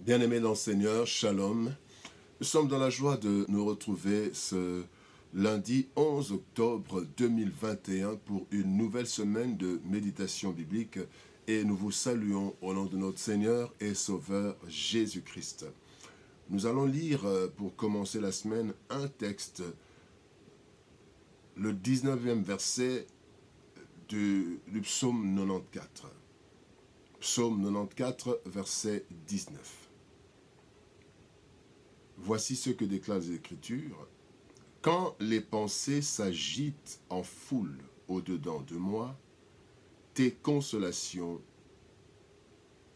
Bien-aimés dans le Seigneur, Shalom. Nous sommes dans la joie de nous retrouver ce lundi 11 octobre 2021 pour une nouvelle semaine de méditation biblique et nous vous saluons au nom de notre Seigneur et Sauveur Jésus-Christ. Nous allons lire pour commencer la semaine un texte, le 19e verset du psaume 94. Psaume 94, verset 19. Voici ce que déclarent les Écritures. Quand les pensées s'agitent en foule au-dedans de moi, tes consolations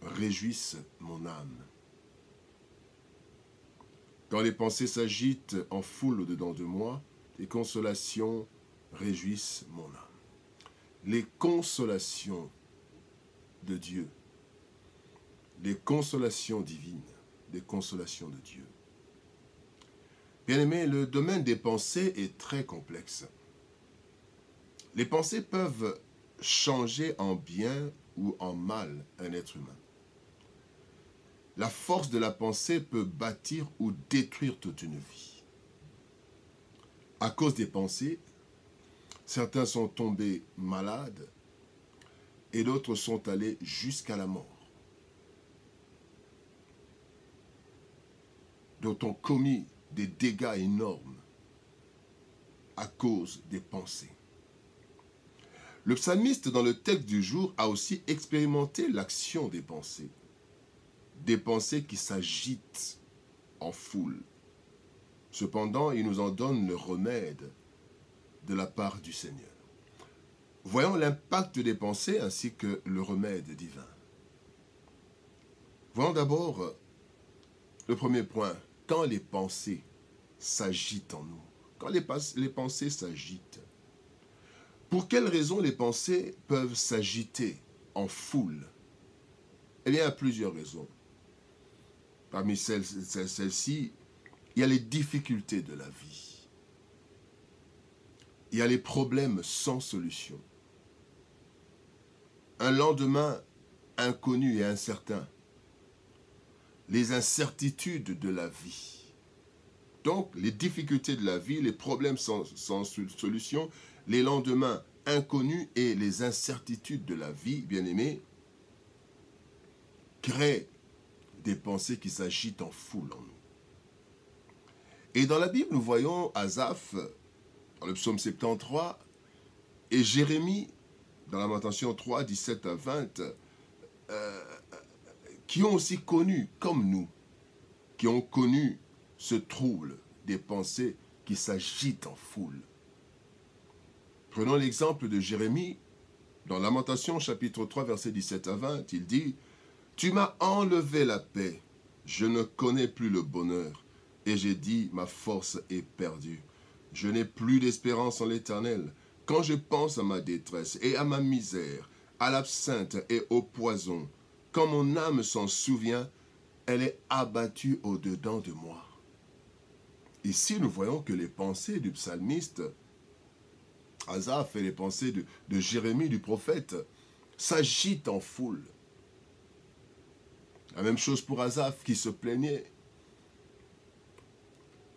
réjouissent mon âme. Quand les pensées s'agitent en foule au-dedans de moi, tes consolations réjouissent mon âme. Les consolations de Dieu, les consolations divines, les consolations de Dieu. Bien-aimés, le domaine des pensées est très complexe. Les pensées peuvent changer en bien ou en mal un être humain. La force de la pensée peut bâtir ou détruire toute une vie. À cause des pensées, certains sont tombés malades et d'autres sont allés jusqu'à la mort. D'autres ont commis des dégâts énormes à cause des pensées. Le psalmiste, dans le texte du jour, a aussi expérimenté l'action des pensées qui s'agitent en foule. Cependant, il nous en donne le remède de la part du Seigneur. Voyons l'impact des pensées ainsi que le remède divin. Voyons d'abord le premier point. Quand les pensées s'agitent en nous, quand les pensées s'agitent, pour quelles raisons les pensées peuvent s'agiter en foule? Eh bien, il y a plusieurs raisons. Parmi celles-ci, il y a les difficultés de la vie. Il y a les problèmes sans solution. Un lendemain inconnu et incertain. Les incertitudes de la vie. Donc, les difficultés de la vie, les problèmes sans solution, les lendemains inconnus et les incertitudes de la vie, bien-aimés, créent des pensées qui s'agitent en foule en nous. Et dans la Bible, nous voyons Asaph, dans le psaume 73, et Jérémie, dans Lamentation 3, 17 à 20, qui ont aussi connu, comme nous, qui ont connu ce trouble des pensées qui s'agitent en foule. Prenons l'exemple de Jérémie, dans Lamentation chapitre 3, verset 17 à 20, il dit « Tu m'as enlevé la paix, je ne connais plus le bonheur, et j'ai dit, ma force est perdue. Je n'ai plus d'espérance en l'Éternel. Quand je pense à ma détresse et à ma misère, à l'absinthe et au poison, quand mon âme s'en souvient, elle est abattue au-dedans de moi. » Ici, nous voyons que les pensées du psalmiste, Asaph et les pensées de Jérémie, du prophète, s'agitent en foule. La même chose pour Asaph qui se plaignait.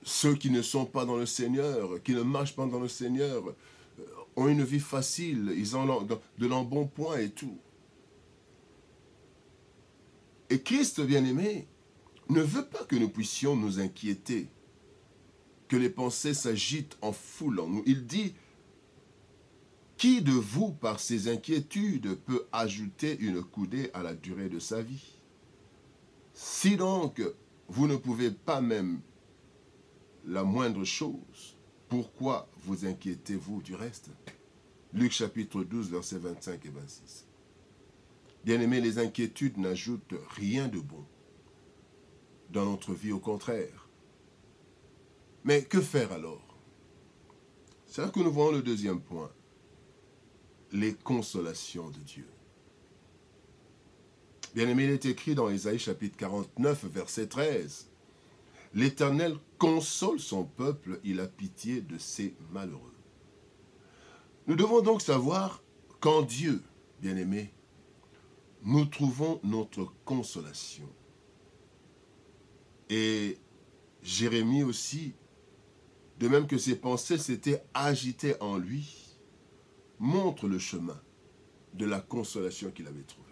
Ceux qui ne sont pas dans le Seigneur, qui ne marchent pas dans le Seigneur, ont une vie facile, ils ont de l'embonpoint et tout. Et Christ, bien-aimé, ne veut pas que nous puissions nous inquiéter, que les pensées s'agitent en foule en nous. Il dit, qui de vous, par ses inquiétudes, peut ajouter une coudée à la durée de sa vie? Si donc, vous ne pouvez pas même la moindre chose, pourquoi vous inquiétez-vous du reste? Luc chapitre 12, versets 25 et 26. Bien-aimés, les inquiétudes n'ajoutent rien de bon dans notre vie, au contraire. Mais que faire alors? C'est là que nous voyons le deuxième point. Les consolations de Dieu. Bien-aimé, il est écrit dans Ésaïe chapitre 49, verset 13. L'Éternel console son peuple, il a pitié de ses malheureux. Nous devons donc savoir qu'en Dieu, bien-aimé, nous trouvons notre consolation. Et Jérémie aussi, de même que ses pensées s'étaient agitées en lui, montre le chemin de la consolation qu'il avait trouvée.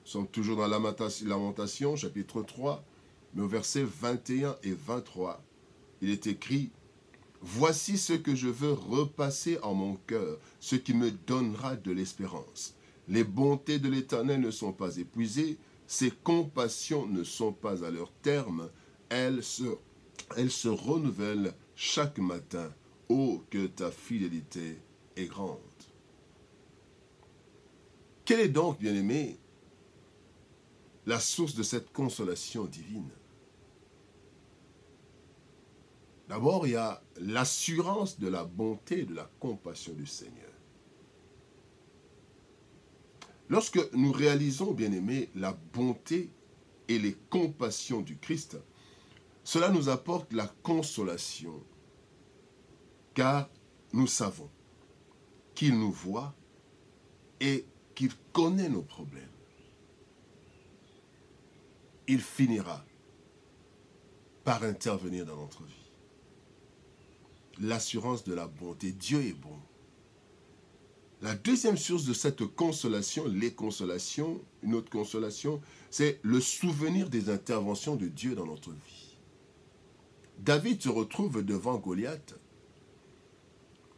Nous sommes toujours dans Lamentation, chapitre 3, mais au verset 21 et 23, il est écrit « Voici ce que je veux repasser en mon cœur, ce qui me donnera de l'espérance. Les bontés de l'Éternel ne sont pas épuisées, ses compassions ne sont pas à leur terme, elles se renouvellent chaque matin. Oh, que ta fidélité est grande. » Quelle est donc, bien-aimé, la source de cette consolation divine? D'abord, il y a l'assurance de la bonté et de la compassion du Seigneur. Lorsque nous réalisons, bien-aimés, la bonté et les compassions du Christ, cela nous apporte la consolation, car nous savons qu'il nous voit et qu'il connaît nos problèmes. Il finira par intervenir dans notre vie. L'assurance de la bonté. Dieu est bon. La deuxième source de cette consolation, les consolations, une autre consolation, c'est le souvenir des interventions de Dieu dans notre vie. David se retrouve devant Goliath,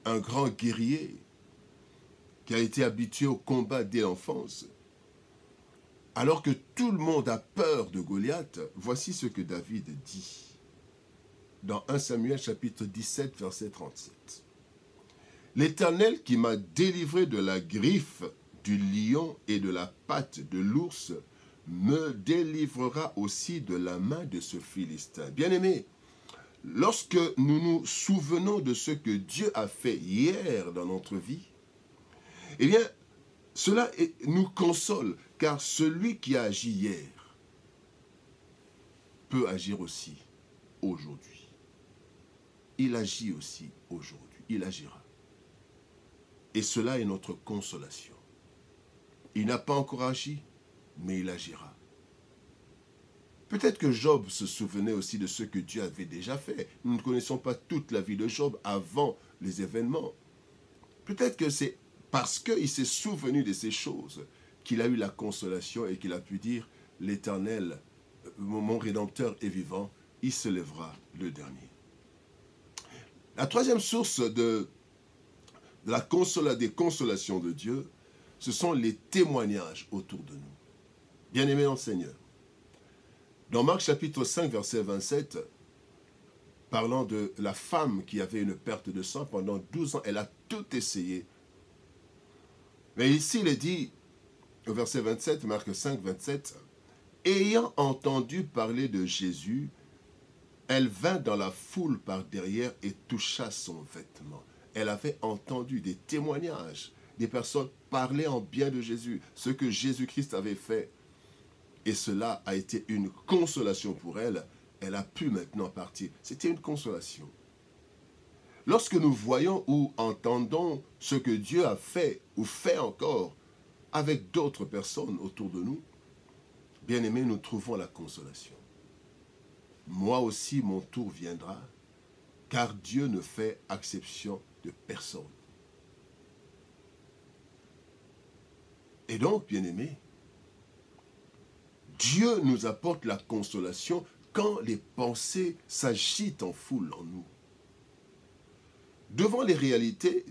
un grand guerrier qui a été habitué au combat dès l'enfance. Alors que tout le monde a peur de Goliath, voici ce que David dit dans 1 Samuel chapitre 17, verset 37. « L'Éternel qui m'a délivré de la griffe du lion et de la patte de l'ours me délivrera aussi de la main de ce Philistin. » Bien-aimés, lorsque nous nous souvenons de ce que Dieu a fait hier dans notre vie, eh bien, cela nous console, car celui qui a agi hier peut agir aussi aujourd'hui. Il agit aussi aujourd'hui, il agira. Et cela est notre consolation. Il n'a pas encore agi, mais il agira. Peut-être que Job se souvenait aussi de ce que Dieu avait déjà fait. Nous ne connaissons pas toute la vie de Job avant les événements. Peut-être que c'est parce qu'il s'est souvenu de ces choses qu'il a eu la consolation et qu'il a pu dire « L'Éternel, mon Rédempteur est vivant, il se lèvera le dernier. » La troisième source des consolations de Dieu, ce sont les témoignages autour de nous. Bien-aimés dans le Seigneur. Dans Marc chapitre 5, verset 27, parlant de la femme qui avait une perte de sang pendant 12 ans, elle a tout essayé. Mais ici, il est dit, au verset 27, Marc 5, 27, « Ayant entendu parler de Jésus, elle vint dans la foule par derrière et toucha son vêtement. » Elle avait entendu des témoignages, des personnes parler en bien de Jésus, ce que Jésus-Christ avait fait. Et cela a été une consolation pour elle. Elle a pu maintenant partir. C'était une consolation. Lorsque nous voyons ou entendons ce que Dieu a fait ou fait encore avec d'autres personnes autour de nous, bien aimés, nous trouvons la consolation. Moi aussi, mon tour viendra, car Dieu ne fait exception de personne. Et donc, bien aimés, Dieu nous apporte la consolation quand les pensées s'agitent en foule en nous. Devant les réalités,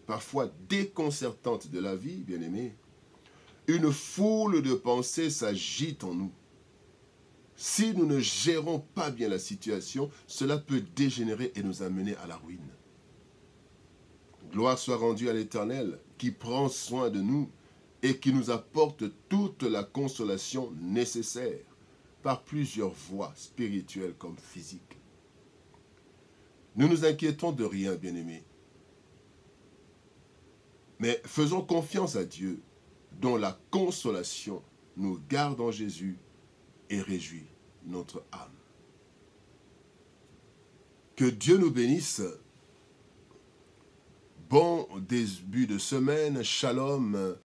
parfois déconcertantes de la vie, bien aimés, une foule de pensées s'agite en nous. Si nous ne gérons pas bien la situation, cela peut dégénérer et nous amener à la ruine. Gloire soit rendue à l'Éternel qui prend soin de nous et qui nous apporte toute la consolation nécessaire par plusieurs voies spirituelles comme physiques. Nous nous inquiétons de rien, bien-aimés. Mais faisons confiance à Dieu, dont la consolation nous garde en Jésus et réjouit notre âme. Que Dieu nous bénisse. Bon début de semaine, shalom